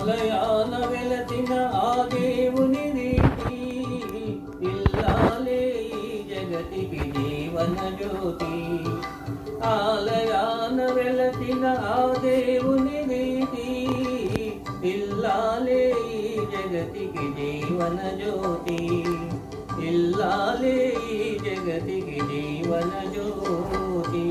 ఆలయాన వెలసిన ఆ దేవుని రీతి ఇల్లాలే ఈ జగతికి జీవన జ్యోతి. ఆలయాన వెలసిన ఆ దేవుని రీతి ఇల్లాలే ఈ జగతికి జీవన జ్యోతి. ఇల్లాలే ఈ జగతికి జీవన జ్యోతి.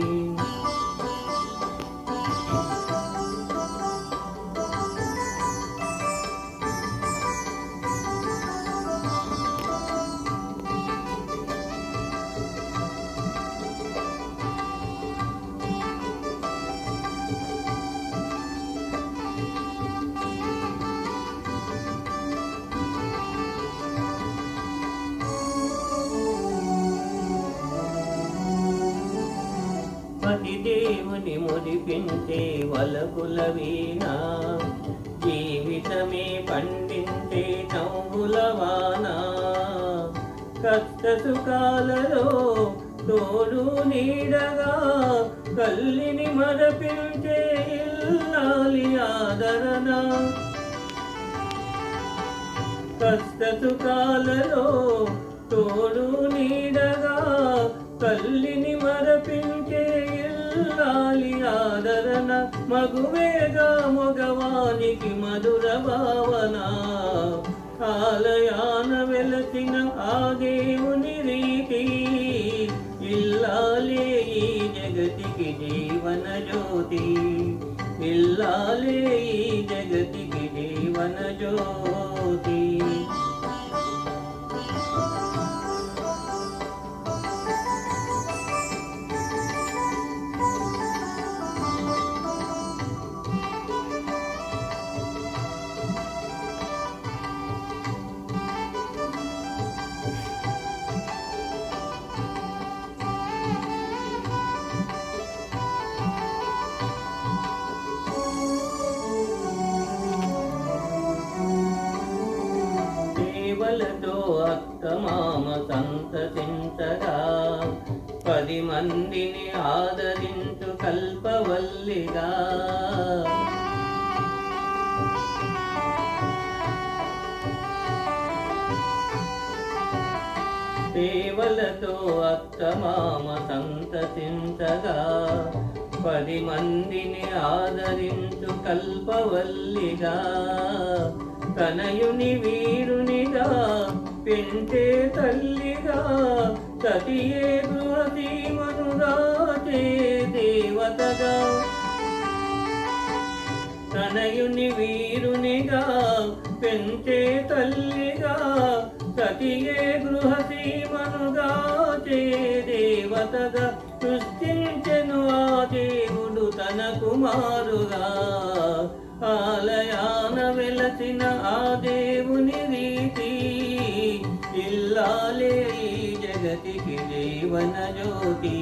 పతి దేవుని మురిపించే వలపుల వీణ, జీవితమే పండించే నవ్వుల వాన. కష్ట సుఖాలలో తోడు నీడగా కల్లిని మరపించే ఇల్లాలి ఆదరణ. కష్ట సుఖాలలో తోడు నీడగా తల్లిని మరపించే ఇల్లాలి ఆదరణ. మగువేగా మగవానికి మధుర భావన. ఆలయాన వెలసిన ఆ దేవుని రీతి ఇల్లాలే ఈ జగతికి జీవన జ్యోతి. ఇల్లాలే ఈ జగతికి జీవన జ్యోతి. సేవలతో అత్తమామ సంతసించగా 10 మందిని ఆదరించు కల్పవల్లిగా. సేవలతో అత్తమామ సంతసించగా 10 మందిని ఆదరించు కల్పవల్లిగా. తనయుని వీరునిగా పెంచే తల్లిగా సతియే గృహసీమను రాచే దేవతగా. తనయుని వీరునిగా పెంచే తల్లిగా సతియే గృహసీమను రాచే దేవతగా. సృష్టించెను ఆ దేవుడు తన కుమారుగా. ఆలయాన వెలసిన ఆ దేవుని రీతి ఇల్లాలే ఈ జగతికి జీవన జ్యోతి.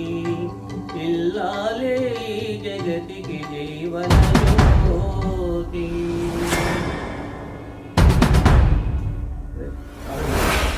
ఇల్లాలే ఈ జగతికి జీవన